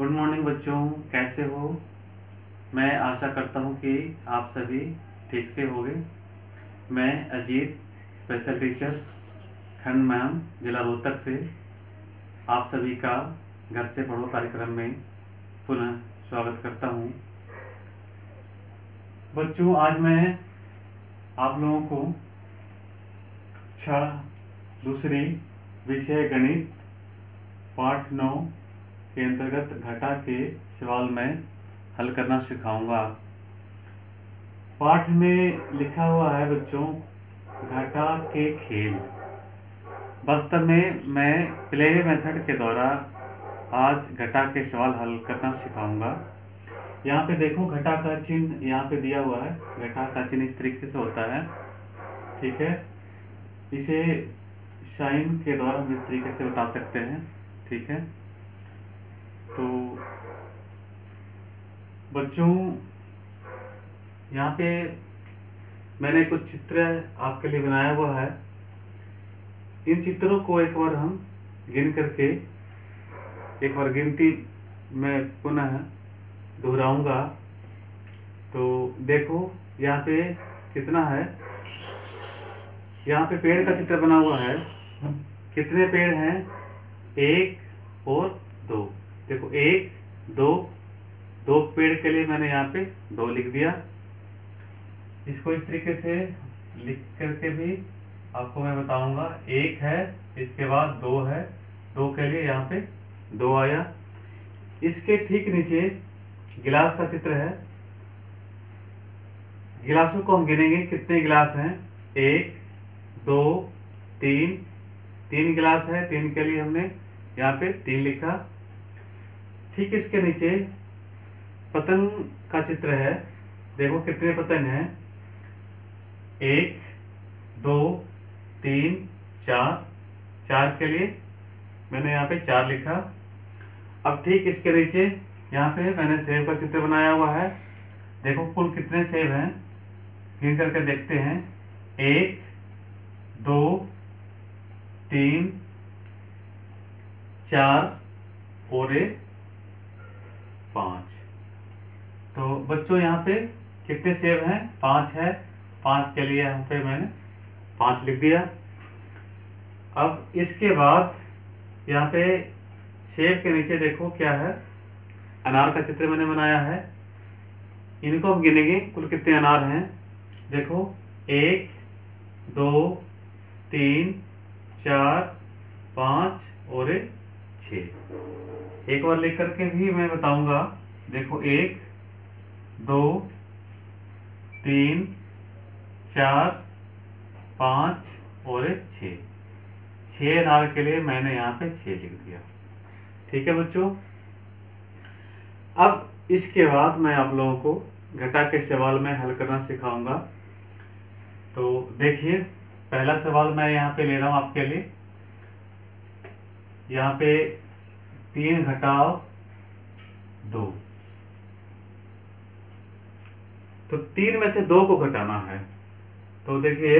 Good morning बच्चों, कैसे हो। मैं आशा करता हूँ कि आप सभी ठीक से होंगे। मैं अजीत, स्पेशल टीचर, खंड मैम, जिला रोहतक से आप सभी का घर से पढ़ो कार्यक्रम में पुनः स्वागत करता हूँ। बच्चों, आज मैं आप लोगों को कक्षा दूसरी विषय गणित पाठ 9 के अंतर्गत घटा के सवाल में हल करना सिखाऊंगा। पाठ में लिखा हुआ है बच्चों, घटा के खेल। वास्तव में मैं प्ले मेथड के द्वारा आज घटा के सवाल हल करना सिखाऊंगा। यहाँ पे देखो, घटा का चिन्ह यहाँ पे दिया हुआ है। घटा का चिन्ह इस तरीके से होता है, ठीक है। इसे साइन के द्वारा हम इस तरीके से बता सकते हैं, ठीक है। तो बच्चों, यहाँ पे मैंने कुछ चित्र आपके लिए बनाया हुआ है। इन चित्रों को एक बार हम गिन करके एक बार गिनती में पुनः दोहराऊंगा। तो देखो यहाँ पे कितना है। यहाँ पे पेड़ का चित्र बना हुआ है। कितने पेड़ हैं? 1 और 2। देखो 1, 2 पेड़ के लिए मैंने यहाँ पे 2 लिख दिया। इसको इस तरीके से लिख करके भी आपको मैं बताऊंगा। 1 है, इसके बाद 2 है, 2 के लिए यहाँ पे 2 आया। इसके ठीक नीचे गिलास का चित्र है। गिलासों को हम गिनेंगे, कितने गिलास हैं। 1, 2, 3 गिलास है। 3 के लिए हमने यहाँ पे 3 लिखा। ठीक इसके नीचे पतंग का चित्र है। देखो कितने पतंग हैं। 1, 2, 3, 4 के लिए मैंने यहाँ पे 4 लिखा। अब ठीक इसके नीचे यहाँ पे मैंने सेब का चित्र बनाया हुआ है। देखो कुल कितने सेब हैं, गिन करके देखते हैं। 1, 2, 3, 4 और 5। तो बच्चों यहाँ पे कितने सेब हैं? 5 है। 5 के लिए यहाँ पे मैंने 5 लिख दिया। अब इसके बाद यहाँ पे सेब के नीचे देखो क्या है, अनार का चित्र मैंने बनाया है। इनको हम गिनेंगे, कुल कितने अनार हैं। देखो 1, 2, 3, 4, 5 और 6। एक बार लिख करके भी मैं बताऊंगा। देखो 1, 2, 3, 4, 5 और 6। 6 अनार के लिए मैंने यहाँ पे 6 लिख दिया, ठीक है बच्चों। अब इसके बाद मैं आप लोगों को घटा के सवाल में हल करना सिखाऊंगा। तो देखिए, पहला सवाल मैं यहाँ पे ले रहा हूँ आपके लिए। यहाँ पे 3 घटाओ 2। तो 3 में से 2 को घटाना है। तो देखिए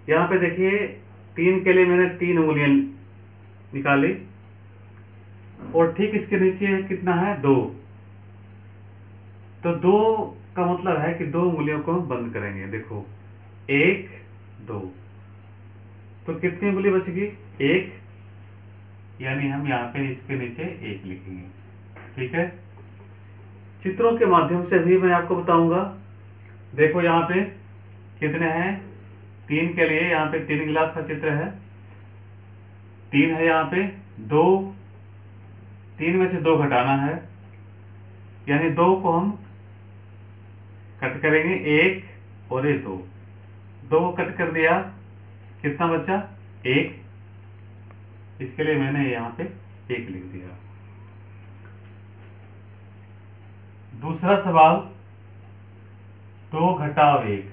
यहाँ पे देखिए, 3 के लिए मैंने 3 उंगलियां निकाली और ठीक इसके नीचे कितना है? 2। तो 2 का मतलब है कि 2 उंगलियों को हम बंद करेंगे। देखो 1, 2, तो कितनी उंगली बचेगी? 1, यानी हम यहाँ पे इसके नीचे 1 लिखेंगे, ठीक है। चित्रों के माध्यम से भी मैं आपको बताऊंगा। देखो यहाँ पे कितने हैं? 3 के लिए यहाँ पे 3 गिलास का चित्र है। 3 है यहाँ पे। 2, 3 में से 2 घटाना है, यानी 2 को हम कट करेंगे। 1 और 2 को कट कर दिया, कितना बचा? 1। इसके लिए मैंने यहाँ पे 1 लिख दिया। दूसरा सवाल, 2 घटाओ 1।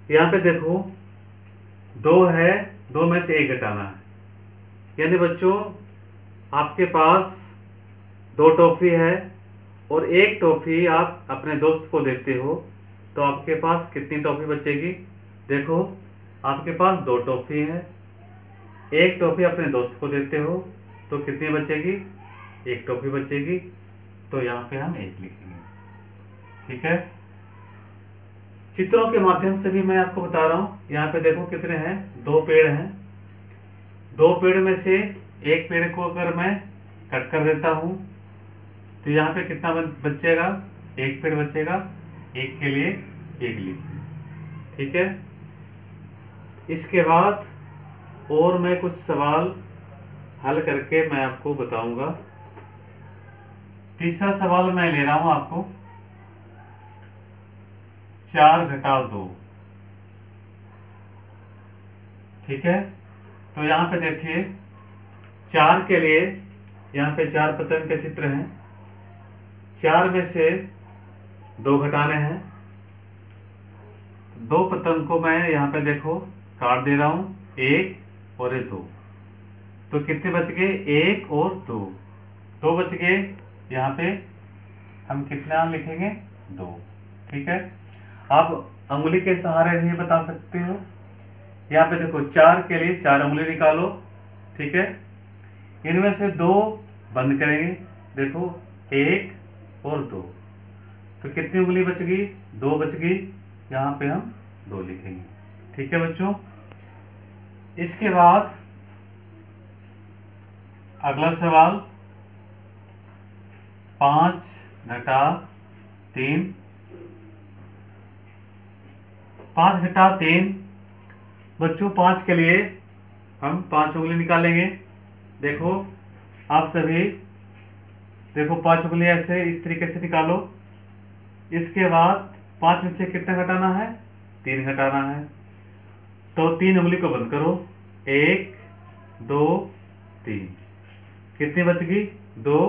यहाँ पे देखो 2 है, 2 में से 1 घटाना है। यानी बच्चों, आपके पास 2 टॉफी है और 1 टॉफी आप अपने दोस्त को देते हो, तो आपके पास कितनी टॉफी बचेगी? देखो आपके पास 2 टॉफी है, एक टॉफी अपने दोस्त को देते हो तो कितनी बचेगी, एक टॉफी बचेगी, तो यहाँ पे हम एक लिखेंगे। ठीक है, चित्रों के माध्यम से भी मैं आपको बता रहा हूँ। यहाँ पे देखो कितने हैं, 2 पेड़ हैं। 2 पेड़ में से एक पेड़ को अगर मैं कट कर देता हूँ तो यहाँ पे कितना बचेगा, एक पेड़ बचेगा, एक के लिए एक लिखेंगे। ठीक है, इसके बाद और मैं कुछ सवाल हल करके मैं आपको बताऊंगा। तीसरा सवाल मैं ले रहा हूं आपको, 4 घटाव 2। ठीक है, तो यहाँ पे देखिए 4 के लिए यहाँ पे 4 पतंग के चित्र हैं। 4 में से 2 घटाने हैं। 2 पतंग को मैं यहाँ पे देखो काट दे रहा हूँ, 1 और 2। तो कितने बच गए, 1 और 2, 2 बच गए। यहाँ पे हम कितना लिखेंगे, 2। ठीक है, आप अंगुली के सहारे भी बता सकते हो। यहाँ पे देखो 4 के लिए 4 उंगली निकालो। ठीक है, इनमें से 2 बंद करेंगे, देखो 1 और 2, तो कितनी उंगली बच गई, 2 बच गई। यहाँ पे हम 2 लिखेंगे। ठीक है बच्चों, इसके बाद अगला सवाल, 5 घटाव 3। 5 घटाव 3 बच्चों, 5 के लिए हम 5 उंगली निकालेंगे। देखो आप सभी देखो 5 उंगली ऐसे इस तरीके से निकालो। इसके बाद 5 में से कितना घटाना है, 3 घटाना है। तो 3 उंगली को बंद करो, 1 2 3, कितनी बच गई, 2।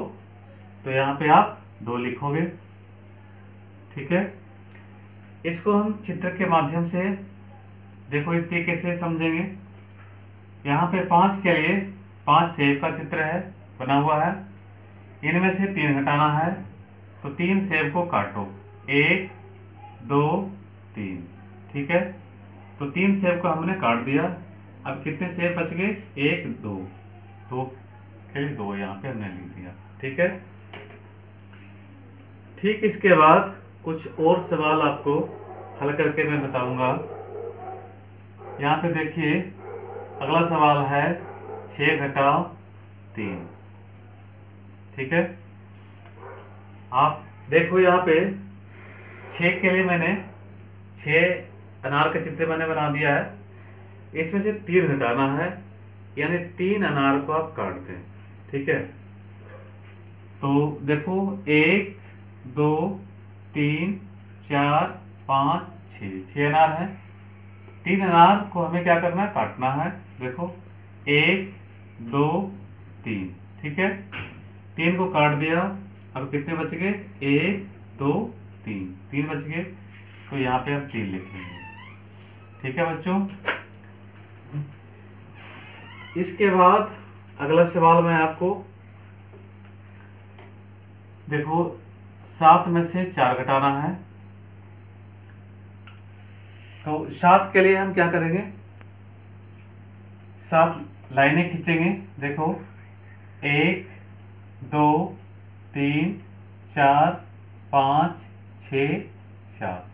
तो यहाँ पे आप 2 लिखोगे। ठीक है, इसको हम चित्र के माध्यम से देखो इस तरीके से समझेंगे। यहाँ पे 5 के लिए 5 सेब का चित्र है, बना हुआ है। इनमें से 3 घटाना है, तो 3 सेब को काटो, 1 2 3। ठीक है, तो 3 सेब को हमने काट दिया। अब कितने सेब बच गए, 1 2, 2 के लिए 2 यहाँ पे हमने लिख दिया। ठीक है, ठीक इसके बाद कुछ और सवाल आपको हल करके मैं बताऊंगा। यहाँ पे देखिए अगला सवाल है 6 घटाव 3। ठीक है, आप देखो यहाँ पे 6 के लिए मैंने 6 अनार का चित्र मैंने बना दिया है। इसमें से 3 घटाना है, यानी 3 अनार को आप काट दें। ठीक है, तो देखो 1 2 3 4 5 6 अनार है। 3 अनार को हमें क्या करना है, काटना है। देखो 1 2 3। ठीक है, 3 को काट दिया। अब कितने बच गए, 1 2 3, 3 बच गए। तो यहाँ पे हम 3 लिखेंगे। ठीक है बच्चों, इसके बाद अगला सवाल मैं आपको देखो 7 में से 4 घटाना है। तो 7 के लिए हम क्या करेंगे, 7 लाइनें खींचेंगे। देखो 1 2 3 4 5 6 7।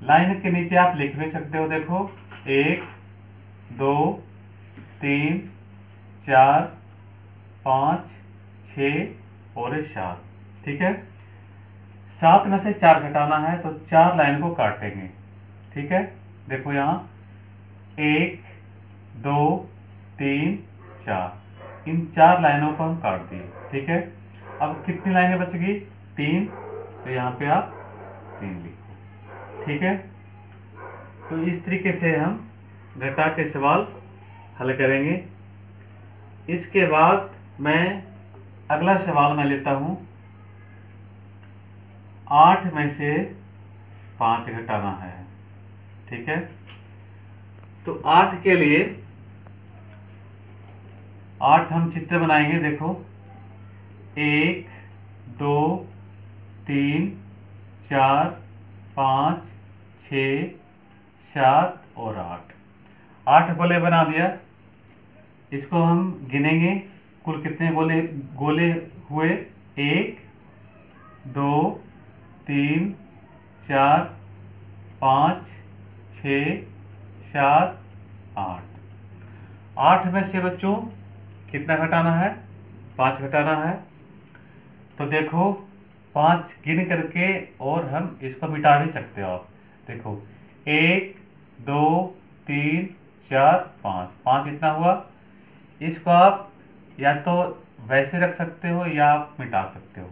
लाइन के नीचे आप लिख भी सकते हो। देखो 1 2 3 4 5 6 और 7। ठीक है, 7 में से 4 घटाना है, तो 4 लाइन को काटेंगे। ठीक है, देखो यहाँ 1 2 3 4, इन 4 लाइनों को हम काट दिए। ठीक है, अब कितनी लाइनें बच गई, 3। तो यहाँ पे आप 3 लिखो। ठीक है, तो इस तरीके से हम घटा के सवाल हल करेंगे। इसके बाद मैं अगला सवाल मैं लेता हूँ, 8 में से 5 घटाना है। ठीक है, तो 8 के लिए 8 हम चित्र बनाएंगे। देखो 1 2 3 4 5 6 7 और 8। 8 गोले बना दिया। इसको हम गिनेंगे कुल कितने गोले गोले हुए। 1 2 3 4 5 6 7 8। 8 में से बच्चों कितना घटाना है? 5 घटाना है। तो देखो 5 गिन करके और हम इसको मिटा भी सकते हो आप। देखो 1 2 3 4 5, 5 इतना हुआ। इसको आप या तो वैसे रख सकते हो या आप मिटा सकते हो।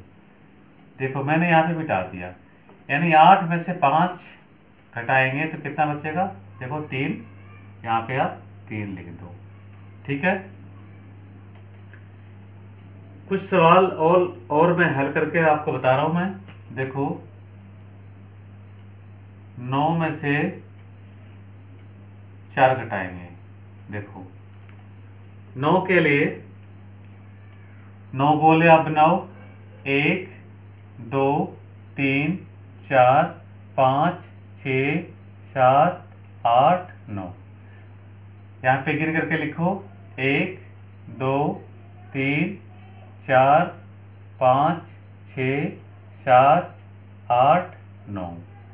देखो मैंने यहाँ पे मिटा दिया, यानी 8 में से 5 घटाएंगे तो कितना बचेगा? देखो 3, यहाँ पे आप 3 लिख दो। ठीक है। कुछ सवाल और मैं हल करके आपको बता रहा हूं मैं। देखो 9 में से 4 घटाएंगे। देखो 9 के लिए 9 गोले आप बनाओ। 1 2 3 4 5 6 7 8 9। यहाँ पे गिन करके लिखो 1 2 3 4 5 6 7 8 9।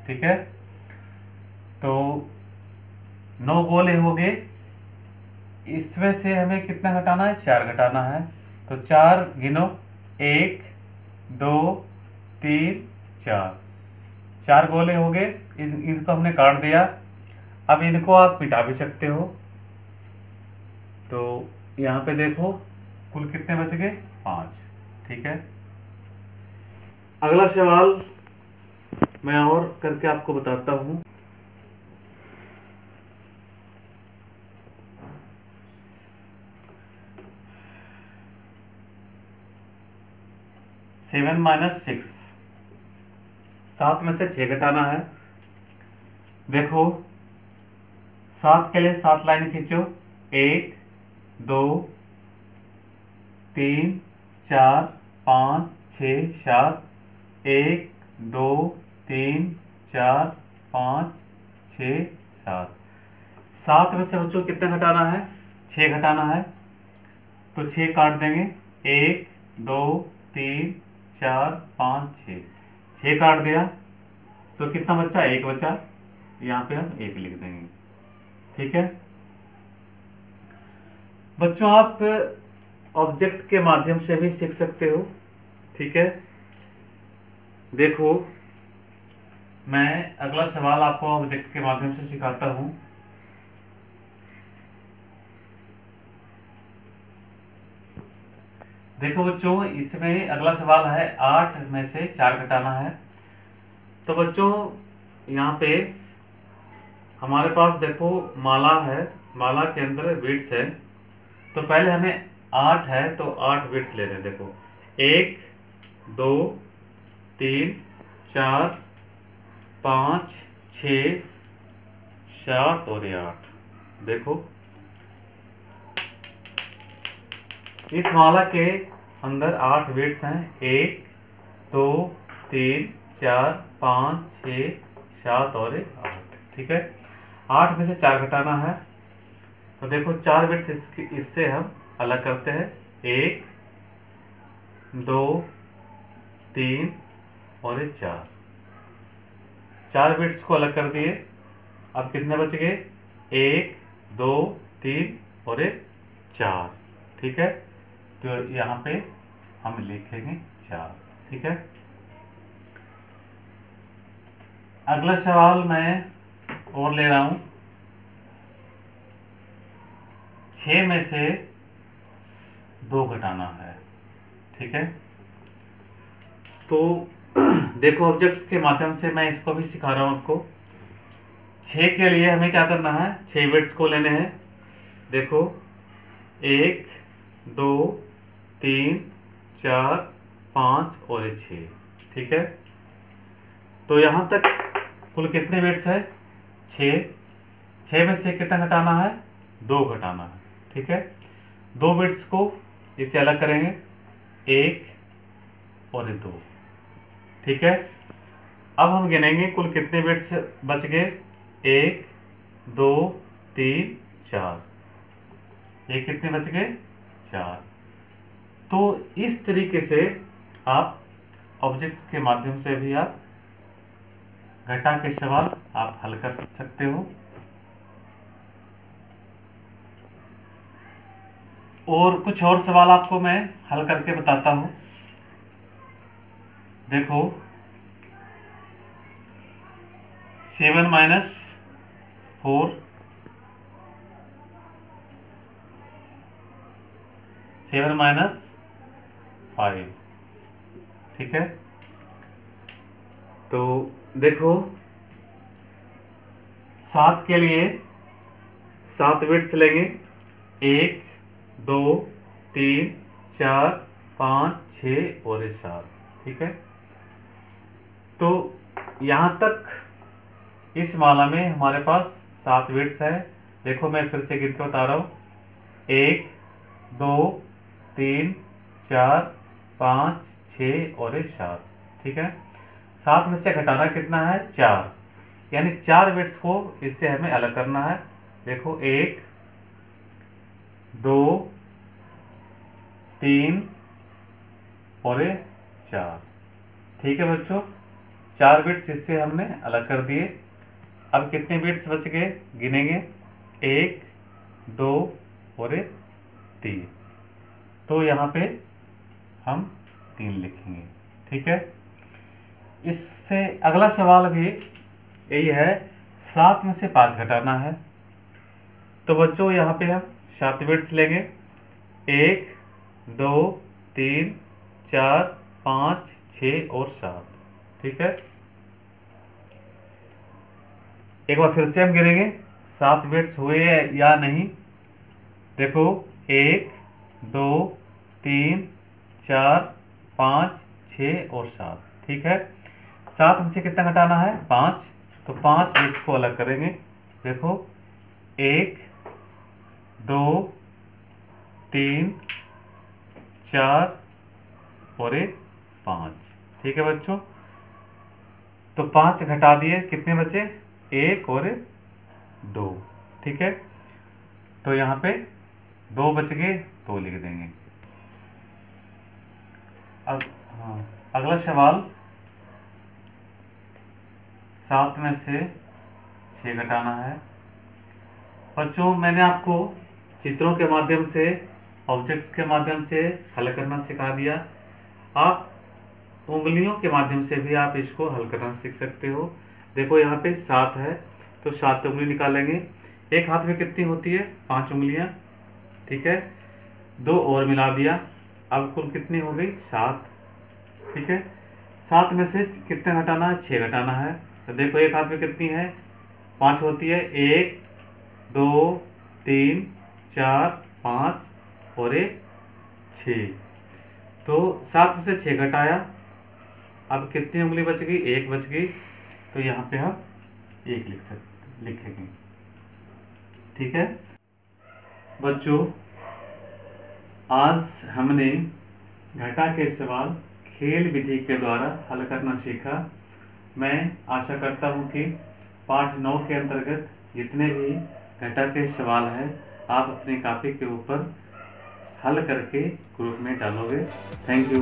ठीक है। तो 9 गोले हो गए। इसमें से हमें कितना घटाना है? 4 घटाना है। तो 4 गिनो। 1 2 3 4। 4 गोले हो गए। इनको हमने काट दिया। अब इनको आप मिटा भी सकते हो। तो यहाँ पे देखो कुल कितने बच गए? 5। ठीक है। अगला सवाल मैं और करके आपको बताता हूँ। सेवन माइनस 6, 7 में से 6 घटाना है। देखो 7 के लिए 7 लाइन खींचो। 1 2 3 4 5 6 7। 1 2 3 4 5 6 7। 7 में से बच्चों कितना घटाना है? 6 घटाना है। तो 6 काट देंगे। 1 2 3 4 5 6। 6 काट दिया तो कितना बचा? 1 बचा। यहाँ पे हम 1 लिख देंगे। ठीक है। बच्चों आप ऑब्जेक्ट के माध्यम से भी सीख सकते हो। ठीक है। देखो मैं अगला सवाल आपको ऑब्जेक्ट के माध्यम से सिखाता हूं। देखो बच्चों इसमें अगला सवाल है 8 में से 4 घटाना है। तो बच्चों यहाँ पे हमारे पास देखो माला है, माला के अंदर बिट्स है। तो पहले हमें 8 है तो 8 बिट्स ले रहे हैं। देखो 1 2 3 4 5 6 7 और 8। देखो इस माला के अंदर 8 बिट्स हैं। 1 2 3 4 5 6 7 और 8। ठीक है। 8 में से 4 घटाना है। तो देखो 4 बिट्स इससे हम अलग करते हैं। 1 2 3 और 4। 4 बिट्स को अलग कर दिए। अब कितने बच गए? 1 2 3 और 4। ठीक है। तो यहाँ पे हम लिखेंगे 4। ठीक है। अगला सवाल मैं और ले रहा हूं। 6 में से 2 घटाना है। ठीक है। तो देखो ऑब्जेक्ट्स के माध्यम से मैं इसको भी सिखा रहा हूं आपको। 6 के लिए हमें क्या करना है? 6 बिट्स को लेने हैं। देखो 1 2 3 4 5 और 6। ठीक है। तो यहाँ तक कुल कितने बिट्स है? 6। 6 में से कितना घटाना है? 2 घटाना है। ठीक है। 2 बिट्स को इसे अलग करेंगे। 1 और 2। ठीक है। अब हम गिनेंगे कुल कितने बिट्स बच गए। 1 2 3 4। ये कितने बच गए? 4। तो इस तरीके से आप ऑब्जेक्ट के माध्यम से भी आप घटा के सवाल आप हल कर सकते हो। और कुछ और सवाल आपको मैं हल करके बताता हूं। देखो 7 माइनस 4, 7 माइनस 5, ठीक है। तो देखो 7 के लिए 7 बिट्स लेंगे, 1 2 3 4 5 6 और 7, ठीक है। तो यहाँ तक इस माला में हमारे पास 7 बिट्स है। देखो मैं फिर से गिन के बता रहा हूँ, 1 2 3 4 5 6 और 7, ठीक है। 7 में से घटाना कितना है? 4, यानी 4 बिट्स को इससे हमें अलग करना है। देखो 1 2 3 और 4, ठीक है बच्चों। 4 बिट्स इससे हमने अलग कर दिए। अब कितने बिट्स बच गए? गिनेंगे, 1 2 और 3। तो यहाँ पे हम 3 लिखेंगे, ठीक है। इससे अगला सवाल भी यही है, 7 में से 5 घटाना है। तो बच्चों यहाँ पे हम 7 बिट्स लेंगे, 1 2 3 4 5 6 और 7, ठीक है। एक बार फिर से हम गिनेंगे 7 बिट्स हुए या नहीं। देखो 1 2 3 4 5 6 और 7, ठीक है। 7 में से कितना घटाना है? 5। तो 5 बिट्स को अलग करेंगे। देखो 1 2 3 4 और 5, ठीक है बच्चों। तो 5 घटा दिए, कितने बचे? 1 और 2, ठीक है। तो यहाँ पे 2 बच गए, 2 लिख देंगे। अब हाँ, अगला सवाल, 7 में से 6 घटाना है। बच्चों मैंने आपको चित्रों के माध्यम से, ऑब्जेक्ट्स के माध्यम से हल करना सिखा दिया। आप उंगलियों के माध्यम से भी आप इसको हल करना सीख सकते हो। देखो यहाँ पे 7 है, तो 7 उंगली निकालेंगे। एक हाथ में कितनी होती है? 5 उंगलियां, ठीक है। 2 और मिला दिया, अब कुल कितनी हो गई? 7, ठीक है। 7 में से कितने घटाना है? 6 घटाना है। तो देखो एक हाथ में कितनी है? 5 होती है, 1 2 3 4 5 और 6। तो 7 में से 6 घटाया, अब कितनी उंगली बच गई? 1 बच गई। तो यहाँ पे हम 1 लिखेंगे, ठीक है बच्चों। आज हमने घटा के सवाल खेल विधि के द्वारा हल करना सीखा। मैं आशा करता हूँ कि पाठ 9 के अंतर्गत जितने भी घटा के सवाल हैं आप अपनी कॉपी के ऊपर हल करके ग्रुप में डालोगे। Thank you.